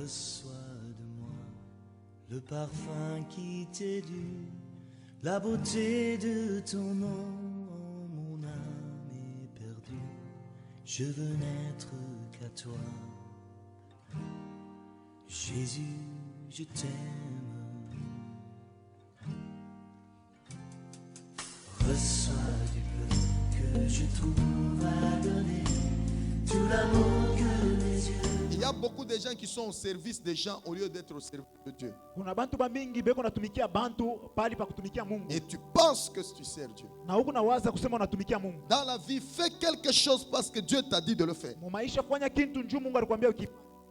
Reçois de moi le parfum qui t'est dû, la beauté de ton nom. Mon âme est perdue, je veux n'être qu'à toi. Jésus, je t'aime. Reçois du peu que je trouve à donner, tout l'amour que mes yeux. Il y a beaucoup de gens qui sont au service des gens au lieu d'être au service de Dieu. Et tu penses que tu sers Dieu. Dans la vie, fais quelque chose parce que Dieu t'a dit de le faire.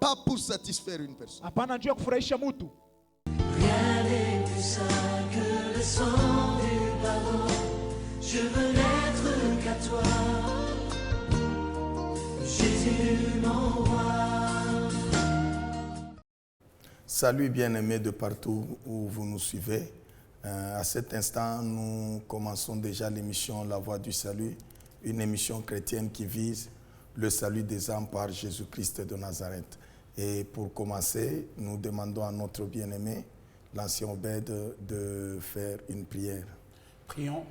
Pas pour satisfaire une personne. Rien n'est plus sain que le sang du pardon. Je veux n'être qu'à toi. Jésus mon roi. Salut bien-aimés de partout où vous nous suivez. À cet instant, nous commençons déjà l'émission La Voix du Salut, une émission chrétienne qui vise le salut des âmes par Jésus-Christ de Nazareth. Et pour commencer, nous demandons à notre bien-aimé, l'ancien Obed, de faire une prière. Prions.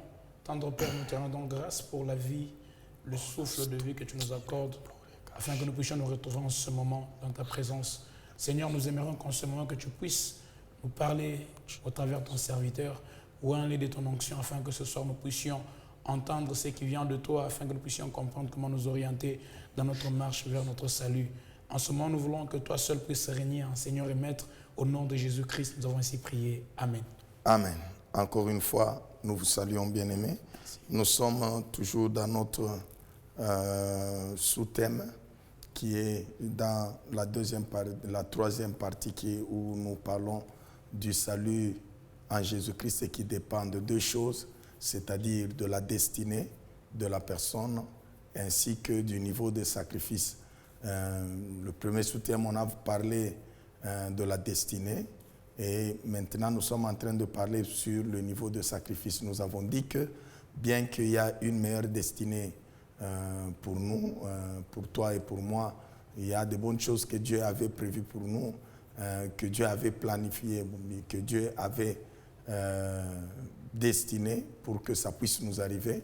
Tendre Père, nous te rendons grâce pour la vie, le souffle de vie que tu nous accordes, afin que nous puissions nous retrouver en ce moment dans ta présence. Seigneur, nous aimerions qu'en ce moment que tu puisses nous parler au travers de ton serviteur, ou un lit de ton onction, afin que ce soir nous puissions entendre ce qui vient de toi, afin que nous puissions comprendre comment nous orienter dans notre marche vers notre salut. En ce moment, nous voulons que toi seul puisses régner, Seigneur et Maître, au nom de Jésus-Christ. Nous avons ainsi prié. Amen. Amen. Encore une fois, nous vous saluons bien-aimés. Nous sommes toujours dans notre sous-thème qui est dans la troisième partie où nous parlons du salut en Jésus-Christ et qui dépend de deux choses, c'est-à-dire de la destinée de la personne ainsi que du niveau de sacrifice. Le premier sous-thème, on a parlé de la destinée et maintenant nous sommes en train de parler sur le niveau de sacrifice. Nous avons dit que bien qu'il y a une meilleure destinée pour nous, pour toi et pour moi, il y a de bonnes choses que Dieu avait prévues pour nous, que Dieu avait planifiées, que Dieu avait destinées pour que ça puisse nous arriver.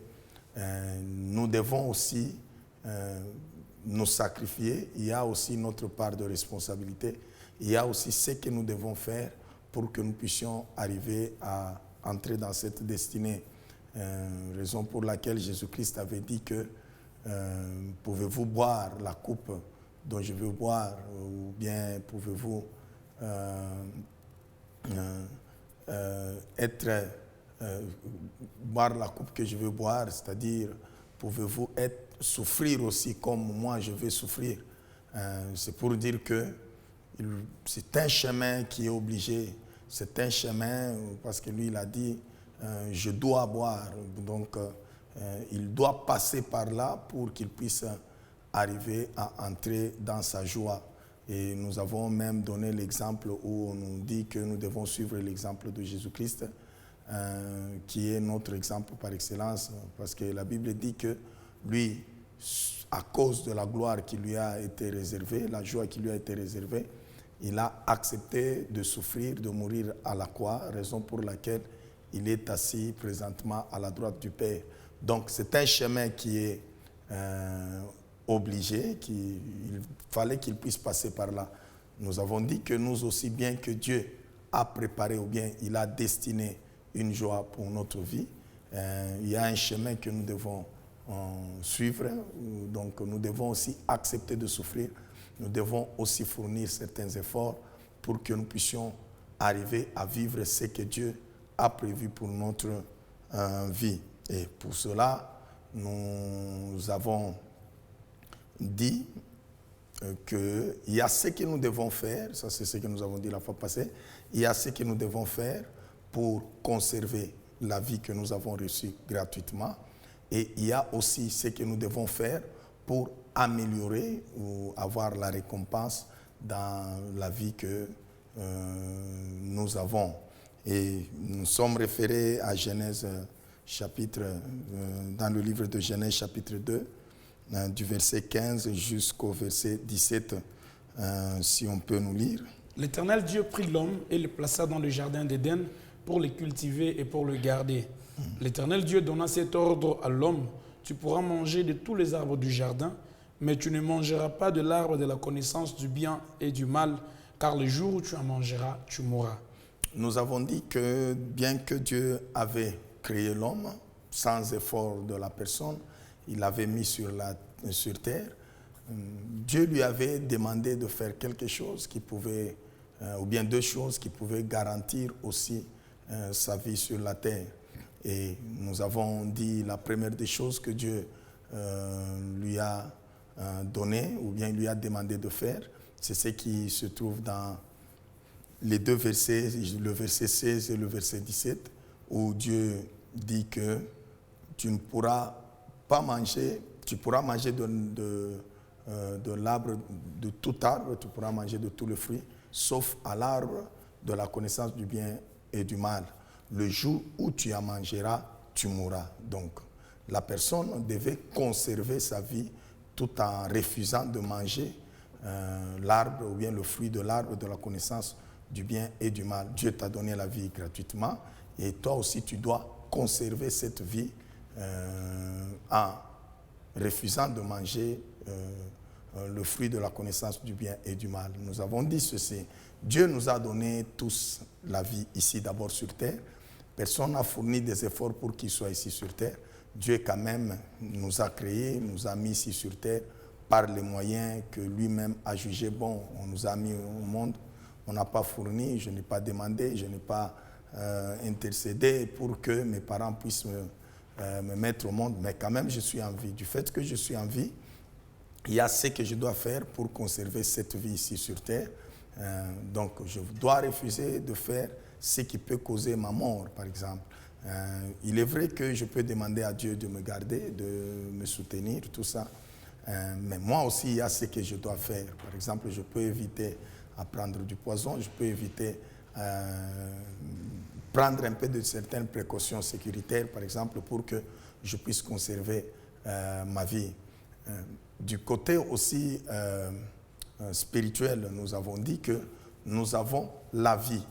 Nous devons aussi nous sacrifier. Il y a aussi notre part de responsabilité. Il y a aussi ce que nous devons faire pour que nous puissions arriver à entrer dans cette destinée. Raison pour laquelle Jésus-Christ avait dit que pouvez-vous boire la coupe dont je veux boire, ou bien pouvez-vous boire la coupe que je veux boire, c'est-à-dire pouvez-vous souffrir aussi comme moi je vais souffrir. C'est pour dire que c'est un chemin qui est obligé, c'est un chemin parce que lui il a dit je dois boire, donc il doit passer par là pour qu'il puisse arriver à entrer dans sa joie. Et nous avons même donné l'exemple où on nous dit que nous devons suivre l'exemple de Jésus-Christ, qui est notre exemple par excellence, parce que la Bible dit que lui, à cause de la gloire qui lui a été réservée, la joie qui lui a été réservée, il a accepté de souffrir, de mourir à la croix, raison pour laquelle il est assis présentement à la droite du Père. Donc c'est un chemin qui est obligé, il fallait qu'il puisse passer par là. Nous avons dit que nous aussi, bien que Dieu a préparé ou bien il a destiné une joie pour notre vie, il y a un chemin que nous devons suivre, donc nous devons aussi accepter de souffrir, nous devons aussi fournir certains efforts pour que nous puissions arriver à vivre ce que Dieu a prévu pour notre vie. Et pour cela, nous avons dit qu'il y a ce que nous devons faire, ça c'est ce que nous avons dit la fois passée, il y a ce que nous devons faire pour conserver la vie que nous avons reçue gratuitement, et il y a aussi ce que nous devons faire pour améliorer ou avoir la récompense dans la vie que nous avons. Et nous sommes référés à Genèse chapitre, dans le livre de Genèse chapitre 2, du verset 15 jusqu'au verset 17 Si on peut nous lire. L'Éternel Dieu prit l'homme et le plaça dans le jardin d'Éden pour le cultiver et pour le garder. L'Éternel Dieu donna cet ordre à l'homme: tu pourras manger de tous les arbres du jardin, mais tu ne mangeras pas de l'arbre de la connaissance du bien et du mal, car le jour où tu en mangeras, tu mourras. Nous avons dit que bien que Dieu avait créé l'homme, sans effort de la personne, il l'avait mis sur terre, Dieu lui avait demandé de faire quelque chose qui pouvait, ou bien deux choses qui pouvaient garantir aussi sa vie sur la terre. Et nous avons dit la première des choses que Dieu lui a donné, ou bien lui a demandé de faire, c'est ce qui se trouve dans les deux versets, le verset 16 et le verset 17, où Dieu dit que tu ne pourras pas manger, tu pourras manger de l'arbre, de tout arbre, tu pourras manger de tous les fruits, sauf à l'arbre de la connaissance du bien et du mal. Le jour où tu en mangeras, tu mourras. Donc, la personne devait conserver sa vie tout en refusant de manger l'arbre ou bien le fruit de l'arbre de la connaissance du bien et du mal. Dieu t'a donné la vie gratuitement et toi aussi tu dois conserver cette vie en refusant de manger le fruit de la connaissance du bien et du mal. Nous avons dit ceci: Dieu nous a donné tous la vie ici d'abord sur terre. Personne n'a fourni des efforts pour qu'il soit ici sur terre. Dieu quand même nous a créés, nous a mis ici sur terre par les moyens que lui-même a jugé bon. On nous a mis au monde, on n'a pas fourni, je n'ai pas demandé, je n'ai pas intercédé pour que mes parents puissent me mettre au monde, mais quand même je suis en vie. Du fait que je suis en vie, il y a ce que je dois faire pour conserver cette vie ici sur terre. Donc je dois refuser de faire ce qui peut causer ma mort, par exemple. Il est vrai que je peux demander à Dieu de me garder, de me soutenir, tout ça. Mais moi aussi, il y a ce que je dois faire. Par exemple, je peux éviter à prendre du poison, je peux éviter prendre un peu de certaines précautions sécuritaires, par exemple, pour que je puisse conserver ma vie. Du côté aussi spirituel, nous avons dit que nous avons la vie.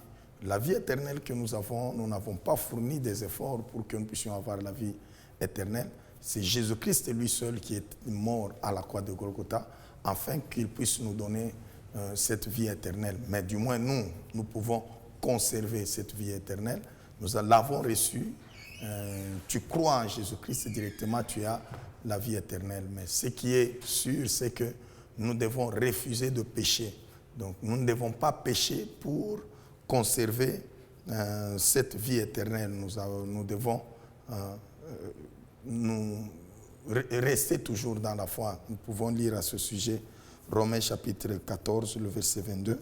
La vie éternelle que nous avons, nous n'avons pas fourni des efforts pour que nous puissions avoir la vie éternelle. C'est Jésus-Christ lui seul qui est mort à la croix de Golgotha, afin qu'il puisse nous donner cette vie éternelle. Mais du moins, nous pouvons conserver cette vie éternelle. Nous l'avons reçue. Tu crois en Jésus-Christ directement, tu as la vie éternelle. Mais ce qui est sûr, c'est que nous devons refuser de pécher. Donc, nous ne devons pas pécher pour conserver cette vie éternelle. Nous devons rester toujours dans la foi. Nous pouvons lire à ce sujet Romains chapitre 14, le verset 22.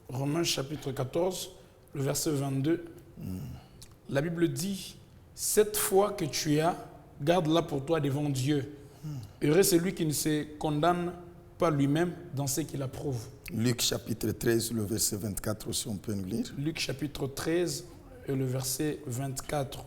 Romains chapitre 14, le verset 22. La Bible dit: cette foi que tu as, garde-la pour toi devant Dieu. Heureux celui qui ne se condamne pas lui-même dans ce qu'il approuve. Luc chapitre 13, le verset 24, si on peut nous lire. Luc chapitre 13 et le verset 24.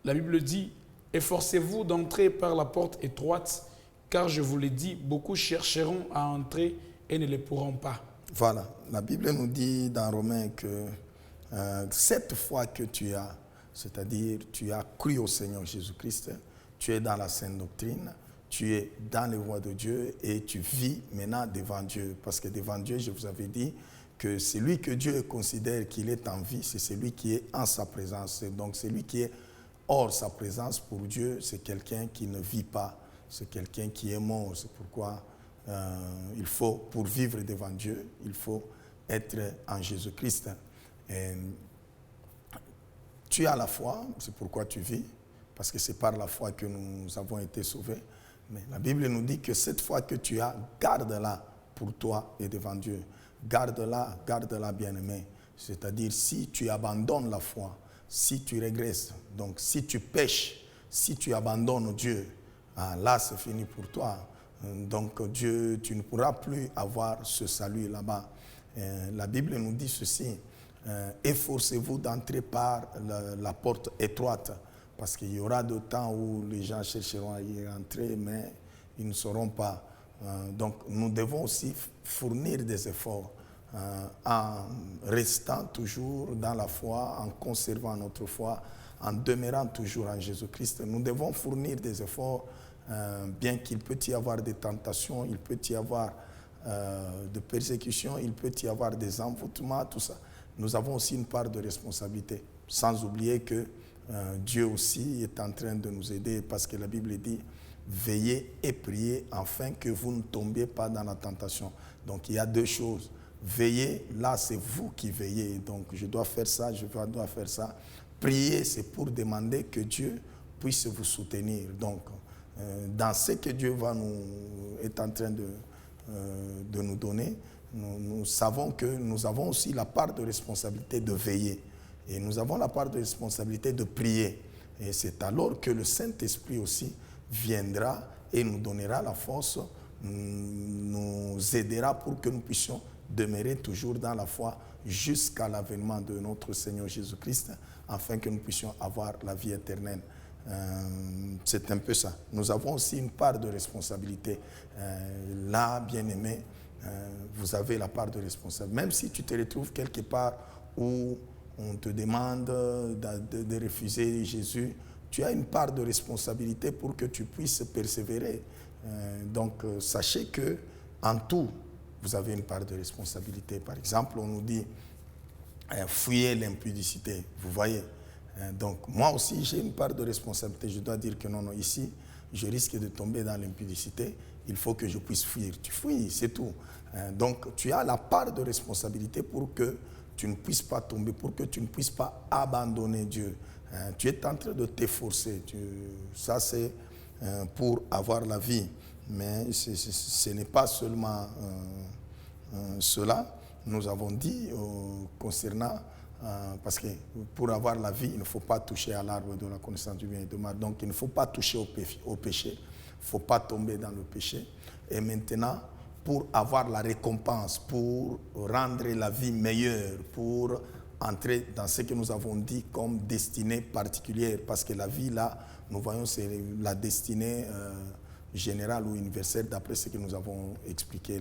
La Bible dit: efforcez-vous d'entrer par la porte étroite, car je vous l'ai dit, beaucoup chercheront à entrer et ne le pourront pas. Voilà, la Bible nous dit dans Romains que cette foi que tu as, c'est-à-dire tu as cru au Seigneur Jésus-Christ, tu es dans la sainte doctrine, tu es dans les voies de Dieu et tu vis maintenant devant Dieu. Parce que devant Dieu, je vous avais dit que celui que Dieu considère qu'il est en vie, c'est celui qui est en sa présence. Donc celui qui est hors sa présence, pour Dieu, c'est quelqu'un qui ne vit pas, c'est quelqu'un qui est mort. C'est pourquoi il faut, pour vivre devant Dieu, il faut être en Jésus-Christ. Et tu as la foi, c'est pourquoi tu vis, parce que c'est par la foi que nous avons été sauvés. Mais la Bible nous dit que cette foi que tu as, garde-la pour toi et devant Dieu. Garde-la bien-aimé. C'est-à-dire, si tu abandonnes la foi, si tu régresses, donc si tu pèches, si tu abandonnes Dieu, là c'est fini pour toi. Donc Dieu, tu ne pourras plus avoir ce salut là-bas. La Bible nous dit ceci: efforcez-vous d'entrer par la porte étroite, parce qu'il y aura des temps où les gens chercheront à y entrer, mais ils ne sauront pas. Donc nous devons aussi fournir des efforts en restant toujours dans la foi, en conservant notre foi, en demeurant toujours en Jésus-Christ. Nous devons fournir des efforts, bien qu'il peut y avoir des tentations, il peut y avoir de persécutions, il peut y avoir des envoûtements, tout ça. Nous avons aussi une part de responsabilité, sans oublier que Dieu aussi est en train de nous aider, parce que la Bible dit « Veillez et priez afin que vous ne tombiez pas dans la tentation ». Donc il y a deux choses. Veillez, là c'est vous qui veillez, donc je dois faire ça, je dois faire ça. Prier, c'est pour demander que Dieu puisse vous soutenir. Donc dans ce que Dieu est en train de nous donner, nous savons que nous avons aussi la part de responsabilité de veiller. Et nous avons la part de responsabilité de prier. Et c'est alors que le Saint-Esprit aussi viendra et nous donnera la force, nous aidera pour que nous puissions demeurer toujours dans la foi jusqu'à l'avènement de notre Seigneur Jésus-Christ, afin que nous puissions avoir la vie éternelle. C'est un peu ça. Nous avons aussi une part de responsabilité. Là, bien-aimé, vous avez la part de responsabilité. Même si tu te retrouves quelque part où on te demande de refuser Jésus, tu as une part de responsabilité pour que tu puisses persévérer. Donc, sachez que en tout, vous avez une part de responsabilité. Par exemple, on nous dit fuyez l'impudicité. Vous voyez. Donc, moi aussi, j'ai une part de responsabilité. Je dois dire que non, ici, je risque de tomber dans l'impudicité. Il faut que je puisse fuir. Tu fuis, c'est tout. Donc, tu as la part de responsabilité pour que tu ne puisses pas tomber, pour que tu ne puisses pas abandonner Dieu. Tu es en train de t'efforcer. Ça, c'est pour avoir la vie. Mais ce n'est pas seulement cela. Nous avons dit concernant, parce que pour avoir la vie, il ne faut pas toucher à l'arbre de la connaissance du bien et du mal. Donc, il ne faut pas toucher au péché. Il ne faut pas tomber dans le péché. Et maintenant, pour avoir la récompense, pour rendre la vie meilleure, pour entrer dans ce que nous avons dit comme destinée particulière, parce que la vie, là, nous voyons, c'est la destinée générale ou universelle, d'après ce que nous avons expliqué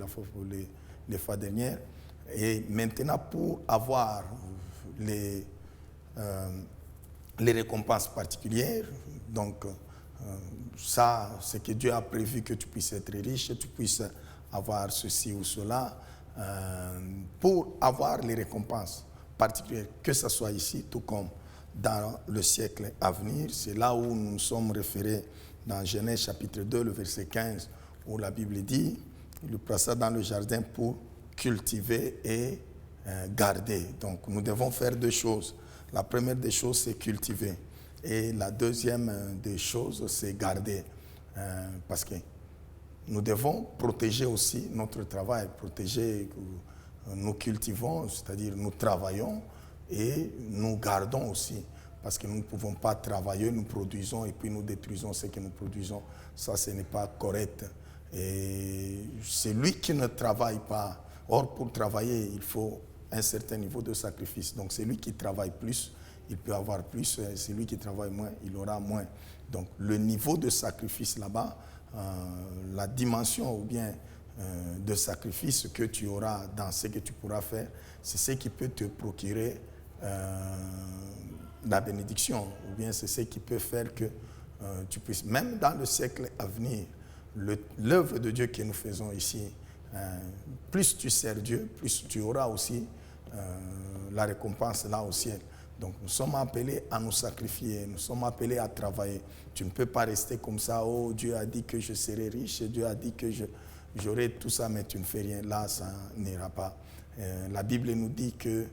les fois dernières. Et maintenant, pour avoir les récompenses particulières, donc ça, c'est que Dieu a prévu que tu puisses être riche, tu puisses avoir ceci ou cela, pour avoir les récompenses particulières, que ce soit ici, tout comme dans le siècle à venir. C'est là où nous nous sommes référés dans Genèse chapitre 2, le verset 15, où la Bible dit, il le plaça dans le jardin pour cultiver et garder. Donc nous devons faire deux choses. La première des choses, c'est cultiver. Et la deuxième des choses, c'est garder. Parce que nous devons protéger aussi notre travail, protéger, nous cultivons, c'est-à-dire nous travaillons et nous gardons aussi. Parce que nous ne pouvons pas travailler, nous produisons et puis nous détruisons ce que nous produisons. Ça, ce n'est pas correct. Et c'est lui qui ne travaille pas. Or, pour travailler, il faut un certain niveau de sacrifice. Donc, c'est lui qui travaille plus, il peut avoir plus. C'est lui qui travaille moins, il aura moins. Donc, le niveau de sacrifice là-bas, la dimension ou bien de sacrifice que tu auras dans ce que tu pourras faire, c'est ce qui peut te procurer la bénédiction, ou bien c'est ce qui peut faire que tu puisses, même dans le siècle à venir, l'œuvre de Dieu que nous faisons ici, plus tu sers Dieu, plus tu auras aussi la récompense là au ciel. Donc nous sommes appelés à nous sacrifier, nous sommes appelés à travailler. Tu ne peux pas rester comme ça, oh Dieu a dit que je serai riche, Dieu a dit que j'aurai tout ça, mais tu ne fais rien. Là, ça n'ira pas. La Bible nous dit que,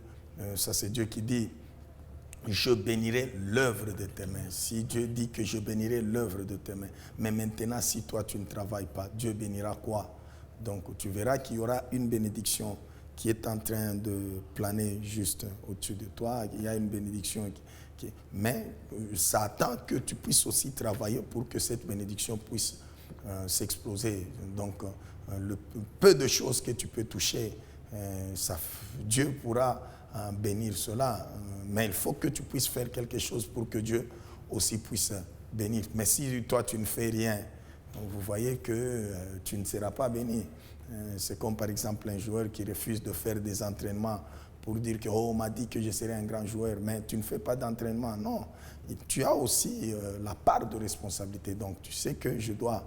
ça c'est Dieu qui dit, je bénirai l'œuvre de tes mains. Si Dieu dit que je bénirai l'œuvre de tes mains, mais maintenant si toi tu ne travailles pas, Dieu bénira quoi? Donc tu verras qu'il y aura une bénédiction qui est en train de planer juste au-dessus de toi. Il y a une bénédiction mais ça attend que tu puisses aussi travailler pour que cette bénédiction puisse s'exploser. Donc le peu de choses que tu peux toucher, Dieu pourra bénir cela. Mais il faut que tu puisses faire quelque chose pour que Dieu aussi puisse bénir. Mais si toi tu ne fais rien, vous voyez que tu ne seras pas béni. C'est comme par exemple un joueur qui refuse de faire des entraînements pour dire que on m'a dit que je serais un grand joueur, mais tu ne fais pas d'entraînement. Non, tu as aussi la part de responsabilité. Donc tu sais que je dois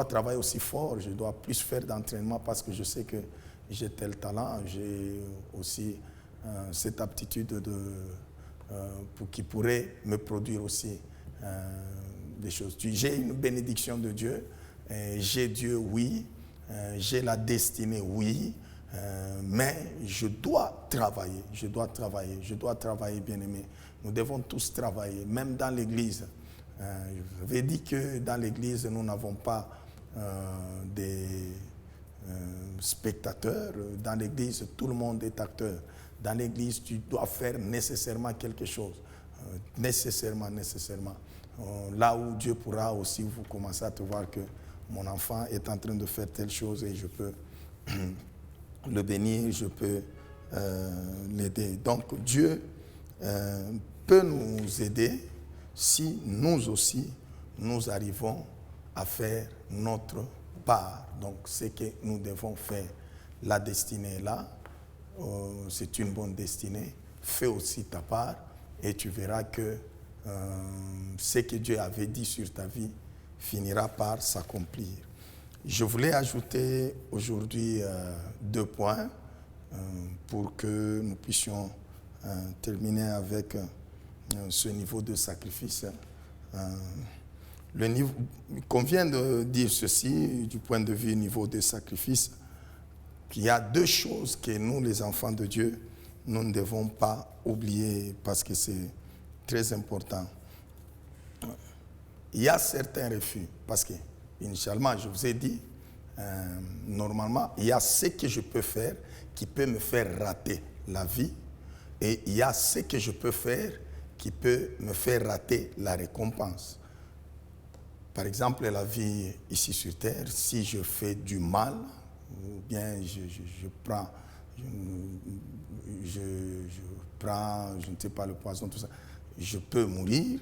travailler aussi fort, je dois plus faire d'entraînement parce que je sais que j'ai tel talent, j'ai aussi cette aptitude qui pourrait me produire aussi des choses. J'ai une bénédiction de Dieu, j'ai Dieu, oui, j'ai la destinée, oui, mais je dois travailler, bien aimé. Nous devons tous travailler, même dans l'église. J'avais dit que dans l'église, nous n'avons pas des spectateurs. Dans l'église, tout le monde est acteur. Dans l'église, tu dois faire nécessairement quelque chose. Nécessairement. Là où Dieu pourra aussi vous commencer à te voir que mon enfant est en train de faire telle chose et je peux le bénir, je peux l'aider. Donc Dieu peut nous aider si nous aussi, nous arrivons à faire notre part. Donc ce que nous devons faire, la destinée est là, c'est une bonne destinée, fais aussi ta part et tu verras que ce que Dieu avait dit sur ta vie finira par s'accomplir. Je voulais ajouter aujourd'hui 2 points pour que nous puissions terminer avec ce niveau de sacrifice. Il convient de dire ceci du point de vue niveau de sacrifice, qu'il y a 2 choses que nous, les enfants de Dieu, nous ne devons pas oublier parce que c'est très important. Il y a certains refus parce que, initialement, je vous ai dit, normalement, il y a ce que je peux faire qui peut me faire rater la vie et il y a ce que je peux faire qui peut me faire rater la récompense. Par exemple, la vie ici sur terre, si je fais du mal, ou bien je prends, je ne sais pas, le poison, tout ça, je peux mourir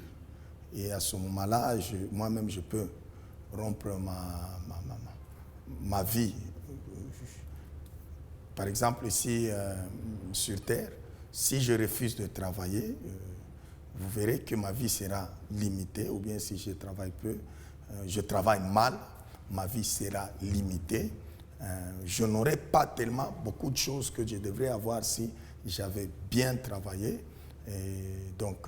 et à ce moment-là, moi-même, je peux rompre ma vie. Par exemple, ici, sur terre, si je refuse de travailler, vous verrez que ma vie sera limitée, ou bien si je travaille peu, je travaille mal, ma vie sera limitée. Je n'aurai pas tellement beaucoup de choses que je devrais avoir si j'avais bien travaillé. Et donc,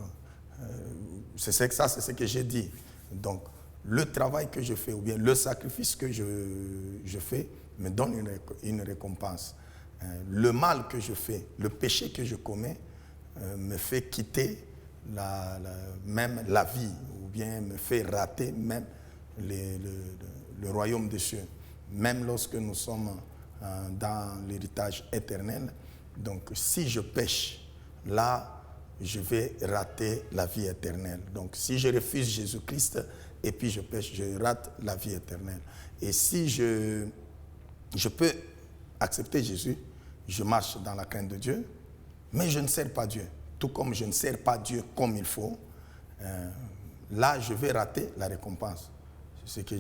c'est ce que j'ai dit. Donc, le travail que je fais, ou bien le sacrifice que je fais, me donne une récompense. Le mal que je fais, le péché que je commets, me fait quitter même la vie, ou bien me fait rater même le royaume des cieux, même lorsque nous sommes dans l'héritage éternel. Donc si je pêche, là, je vais rater la vie éternelle. Donc si je refuse Jésus-Christ et puis je pêche, je rate la vie éternelle. Et si je peux accepter Jésus, je marche dans la crainte de Dieu, mais je ne sers pas Dieu. Tout comme je ne sers pas Dieu comme il faut, là, je vais rater la récompense. C'est que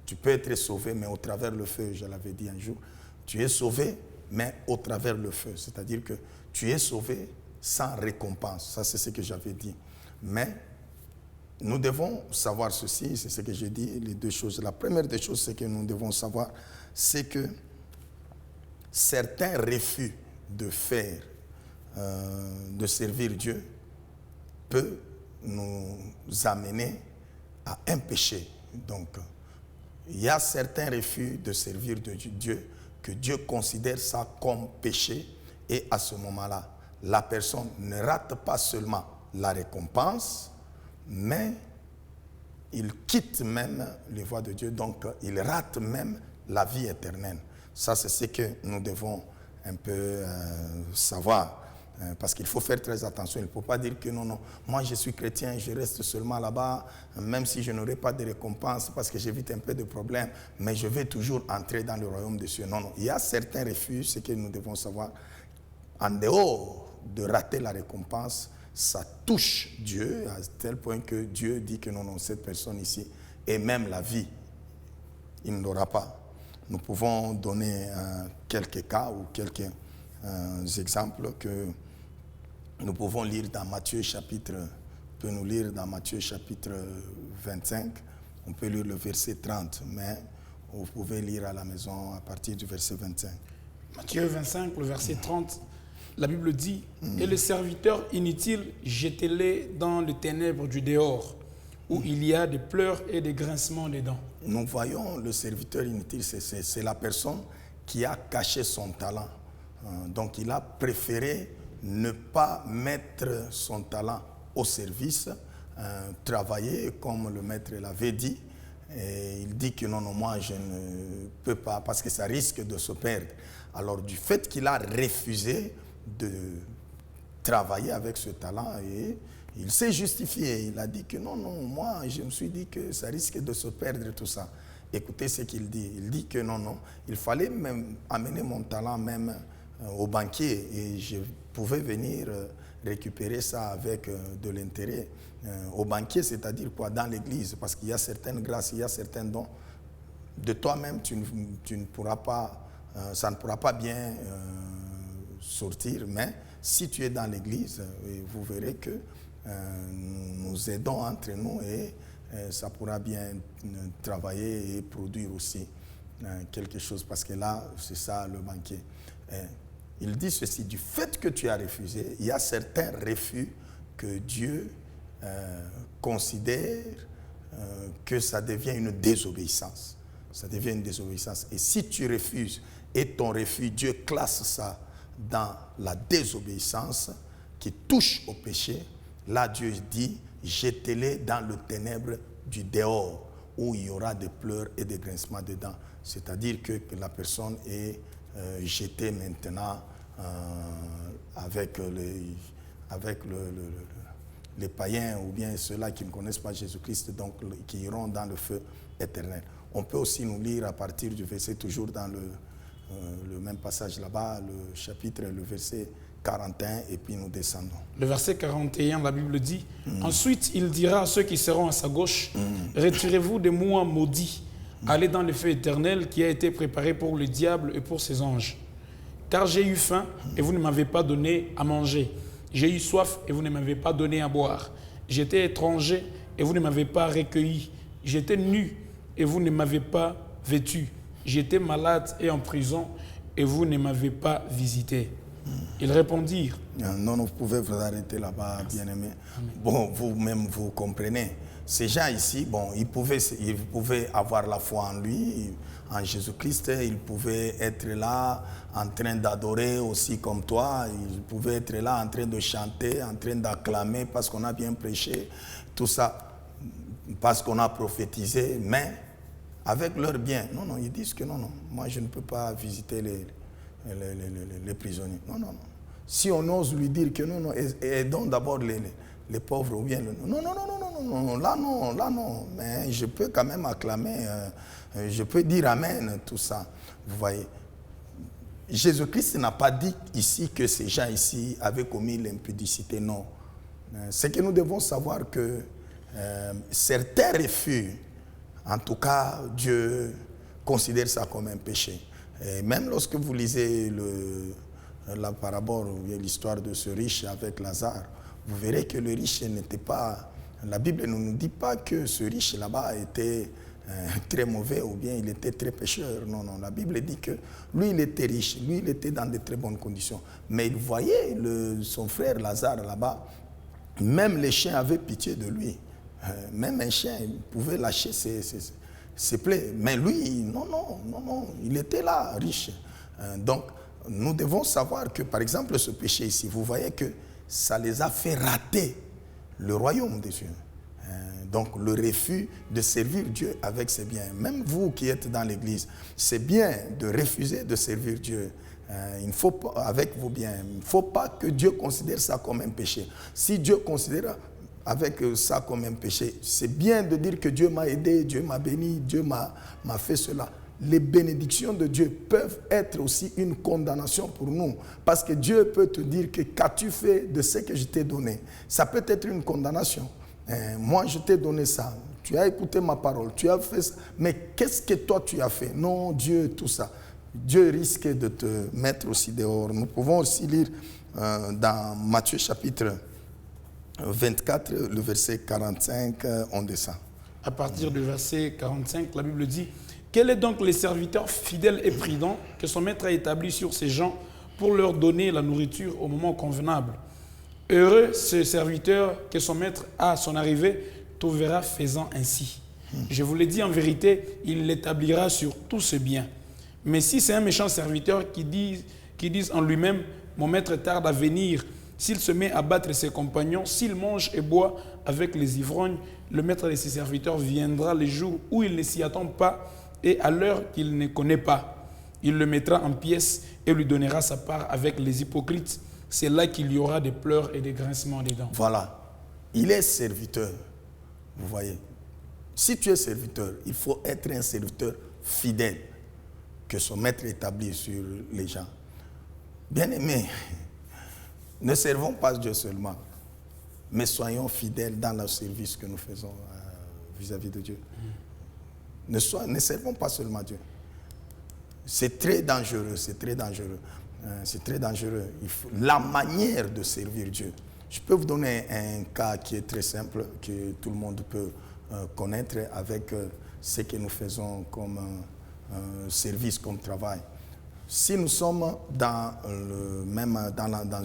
tu peux être sauvé, mais au travers le feu, je l'avais dit un jour. Tu es sauvé, mais au travers le feu. C'est-à-dire que tu es sauvé sans récompense. Ça, c'est ce que j'avais dit. Mais nous devons savoir ceci, c'est ce que j'ai dit, les 2 choses. La première des choses, c'est que nous devons savoir, c'est que certains refus de faire, de servir Dieu, peut nous amener à un péché. Donc, il y a certains refus de servir Dieu que Dieu considère ça comme péché et à ce moment-là, la personne ne rate pas seulement la récompense, mais il quitte même les voies de Dieu, donc il rate même la vie éternelle. Ça, c'est ce que nous devons un peu savoir. Parce qu'il faut faire très attention. Il ne faut pas dire que non, moi je suis chrétien, je reste seulement là-bas, même si je n'aurai pas de récompense, parce que j'évite un peu de problèmes, mais je vais toujours entrer dans le royaume des cieux. Non, il y a certains refus, ce que nous devons savoir. En dehors de rater la récompense, ça touche Dieu, à tel point que Dieu dit que non, cette personne ici et même la vie, il ne l'aura pas. Nous pouvons donner quelques cas ou quelques exemples que nous pouvons lire dans Matthieu chapitre, nous lire dans Matthieu chapitre 25, on peut lire le verset 30, mais vous pouvez lire à la maison à partir du verset 25. Matthieu 25, le verset 30, la Bible dit « Et les serviteurs inutiles, jetez-les dans les ténèbres du dehors, où il y a des pleurs et des grincements des dents. » Nous voyons le serviteur inutile, c'est la personne qui a caché son talent. Donc il a préféré ne pas mettre son talent au service, travailler comme le maître l'avait dit. Et il dit que non, moi je ne peux pas parce que ça risque de se perdre. Alors du fait qu'il a refusé de travailler avec ce talent, et il s'est justifié. Il a dit que non, moi je me suis dit que ça risque de se perdre tout ça. Écoutez ce qu'il dit. Il dit que non, il fallait même amener mon talent même au banquier et je pouvais venir récupérer ça avec de l'intérêt au banquier, c'est-à-dire quoi, dans l'église, parce qu'il y a certaines grâces, il y a certains dons. De toi-même, tu ne pourras pas, ça ne pourra pas bien sortir, mais si tu es dans l'église, vous verrez que nous nous aidons entre nous et ça pourra bien travailler et produire aussi quelque chose, parce que là, c'est ça le banquier. Il dit ceci, du fait que tu as refusé, il y a certains refus que Dieu considère que ça devient une désobéissance. Ça devient une désobéissance. Et si tu refuses et ton refus, Dieu classe ça dans la désobéissance qui touche au péché, là Dieu dit, jetez-les dans le ténèbre du dehors, où il y aura des pleurs et des grincements de dents. C'est-à-dire que la personne est jetée maintenant avec les païens ou bien ceux-là qui ne connaissent pas Jésus-Christ, donc qui iront dans le feu éternel. On peut aussi nous lire à partir du verset, toujours dans le même passage là-bas, le chapitre, le verset 41, et puis nous descendons. Le verset 41, la Bible dit, ensuite il dira à ceux qui seront à sa gauche, retirez-vous de moi maudits, allez dans le feu éternel qui a été préparé pour le diable et pour ses anges. Car j'ai eu faim et vous ne m'avez pas donné à manger. J'ai eu soif et vous ne m'avez pas donné à boire. J'étais étranger et vous ne m'avez pas recueilli. J'étais nu et vous ne m'avez pas vêtu. J'étais malade et en prison et vous ne m'avez pas visité. Ils répondirent. Non, vous pouvez vous arrêter là-bas, bien-aimé. Bon, vous-même, vous comprenez. Ces gens ici, bon, ils pouvaient avoir la foi en lui, en Jésus-Christ. Ils pouvaient être là en train d'adorer aussi comme toi. Ils pouvaient être là en train de chanter, en train d'acclamer parce qu'on a bien prêché. Tout ça parce qu'on a prophétisé. Mais avec leur bien, non, ils disent que non, moi je ne peux pas visiter les prisonniers. Non. Si on ose lui dire que non, aidons d'abord les pauvres ou bien... Non, là non, mais je peux quand même acclamer, je peux dire amen, tout ça. Vous voyez, Jésus-Christ n'a pas dit ici que ces gens ici avaient commis l'impudicité, non. C'est que nous devons savoir que certains refus, en tout cas, Dieu considère ça comme un péché. Et même lorsque vous lisez la parabole, l'histoire de ce riche avec Lazare, vous verrez que le riche n'était pas... La Bible ne nous dit pas que ce riche là-bas était très mauvais ou bien il était très pécheur. Non, la Bible dit que lui, il était riche, lui, il était dans de très bonnes conditions. Mais il voyait son frère Lazare là-bas, même les chiens avaient pitié de lui. Même un chien pouvait lâcher ses plaies. Mais lui, non, il était là, riche. Donc, nous devons savoir que, par exemple, ce péché ici, vous voyez que ça les a fait rater le royaume des cieux. Donc, le refus de servir Dieu avec ses biens. Même vous qui êtes dans l'église, c'est bien de refuser de servir Dieu. Il ne faut pas, avec vos biens, il ne faut pas que Dieu considère ça comme un péché. Si Dieu considère avec ça comme un péché, c'est bien de dire que Dieu m'a aidé, Dieu m'a béni, Dieu m'a fait cela. Les bénédictions de Dieu peuvent être aussi une condamnation pour nous. Parce que Dieu peut te dire que qu'as-tu fait de ce que je t'ai donné. Ça peut être une condamnation. Moi, je t'ai donné ça. Tu as écouté ma parole, tu as fait ça. Mais qu'est-ce que toi tu as fait? Non, Dieu, tout ça. Dieu risque de te mettre aussi dehors. Nous pouvons aussi lire dans Matthieu chapitre 24, le verset 45, on descend. À partir du verset 45, la Bible dit: quel est donc le serviteur fidèle et prudent que son maître a établi sur ces gens pour leur donner la nourriture au moment convenable? Heureux ce serviteur que son maître, à son arrivée, trouvera faisant ainsi. Je vous l'ai dit en vérité, il l'établira sur tout ce bien. Mais si c'est un méchant serviteur qui dit en lui-même: mon maître tarde à venir, s'il se met à battre ses compagnons, s'il mange et boit avec les ivrognes, le maître de ses serviteurs viendra les jours où il ne s'y attend pas et à l'heure qu'il ne connaît pas. Il le mettra en pièces et lui donnera sa part avec les hypocrites. C'est là qu'il y aura des pleurs et des grincements des dents. Voilà. Il est serviteur. Vous voyez. Si tu es serviteur, il faut être un serviteur fidèle que son maître établit sur les gens. Bien-aimés, ne servons pas Dieu seulement, mais soyons fidèles dans le service que nous faisons vis-à-vis de Dieu. Ne servons pas seulement Dieu. C'est très dangereux, c'est très dangereux. C'est très dangereux. La manière de servir Dieu. Je peux vous donner un cas qui est très simple, que tout le monde peut connaître avec ce que nous faisons comme service, comme travail. Si nous sommes dans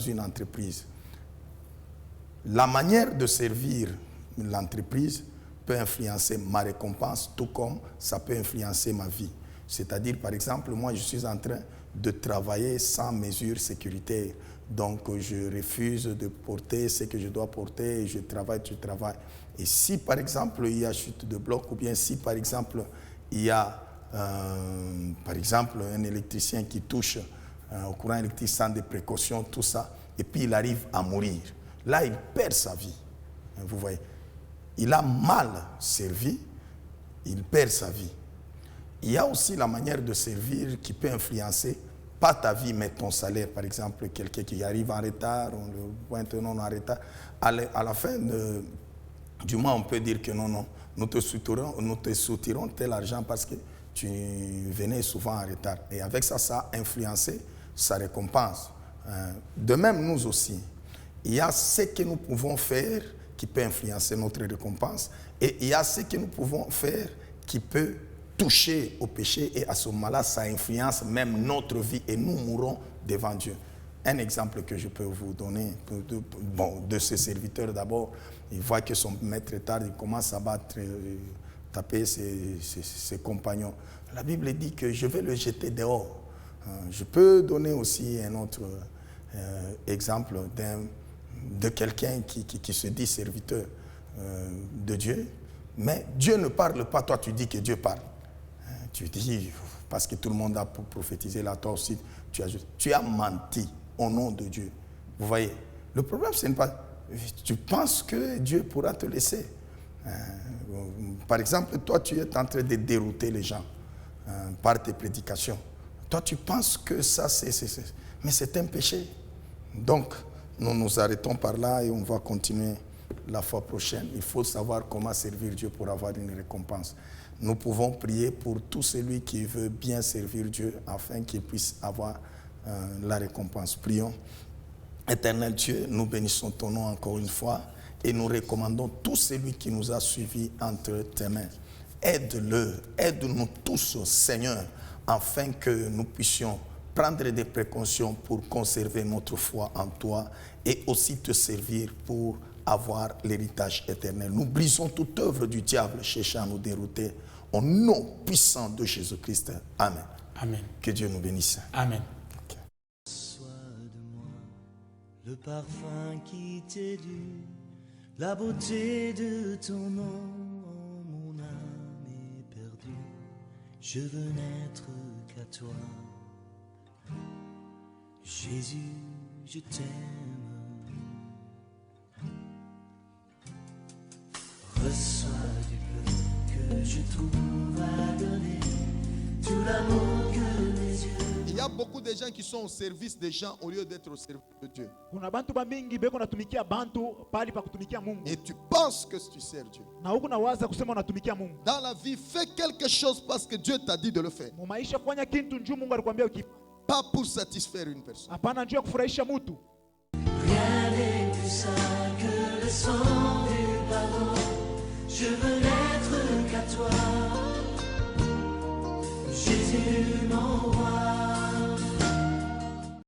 une entreprise, la manière de servir l'entreprise peut influencer ma récompense, tout comme ça peut influencer ma vie. C'est-à-dire, par exemple, moi, je suis en train de travailler sans mesures sécuritaires. Donc, je refuse de porter ce que je dois porter et je travaille. Et si, par exemple, il y a chute de bloc, ou bien si, par exemple, il y a, un électricien qui touche au courant électrique sans des précautions, tout ça, et puis il arrive à mourir. Là, il perd sa vie. Vous voyez, il a mal servi, il perd sa vie. Il y a aussi la manière de servir qui peut influencer, pas ta vie, mais ton salaire. Par exemple, quelqu'un qui arrive en retard, on le pointe non en retard. À la fin du mois, on peut dire que non, nous te soutirons tel argent parce que tu venais souvent en retard. Et avec ça, ça a influencé sa récompense. De même, nous aussi, il y a ce que nous pouvons faire qui peut influencer notre récompense et il y a ce que nous pouvons faire qui peut toucher au péché et à ce moment-là, ça influence même notre vie et nous mourrons devant Dieu. Un exemple que je peux vous donner de ce serviteur d'abord, il voit que son maître est tard, il commence à battre, taper ses compagnons. La Bible dit que je vais le jeter dehors. Je peux donner aussi un autre exemple de quelqu'un qui se dit serviteur de Dieu, mais Dieu ne parle pas, toi tu dis que Dieu parle. Tu dis, parce que tout le monde a prophétisé là, toi aussi, tu as menti au nom de Dieu. Vous voyez, le problème, ce n'est pas... Tu penses que Dieu pourra te laisser. Par exemple, toi, tu es en train de dérouter les gens par tes prédications. Toi, tu penses que ça, mais c'est un péché. Donc, nous nous arrêtons par là et on va continuer la fois prochaine. Il faut savoir comment servir Dieu pour avoir une récompense. Nous pouvons prier pour tout celui qui veut bien servir Dieu afin qu'il puisse avoir la récompense. Prions. Éternel Dieu, nous bénissons ton nom encore une fois et nous recommandons tout celui qui nous a suivis entre tes mains. Aide-le, aide-nous tous, Seigneur, afin que nous puissions prendre des précautions pour conserver notre foi en toi et aussi te servir pour avoir l'héritage éternel. Nous brisons toute œuvre du diable cherchant à nous dérouter au nom puissant de Jésus-Christ. Amen. Amen. Que Dieu nous bénisse. Amen. Sois de moi le parfum qui t'est dû, la beauté de ton nom, mon âme est perdue. Je veux n'être qu'à toi. Jésus, je t'aime. Reçois du peu que je trouve à donner, tout l'amour que mes yeux. Il y a a beaucoup de gens qui sont au service des gens au lieu d'être au service de Dieu. Kuna bantu bamingi beko natumikia bantu pali pa kutumikia Mungu. Et tu penses que tu sers Dieu. Na huku nawaza kusema unatumikia Mungu. Dans la vie, fais quelque chose parce que Dieu t'a dit de le faire. Mu maisha fanya kitu njoo Mungu alikwambia ukifanya. Pas pour satisfaire une personne. Hapana njoo kufurahisha mtu. Rien n'est plus sain que le sang du pardon. Je veux n'être qu'à toi, Jésus mon roi.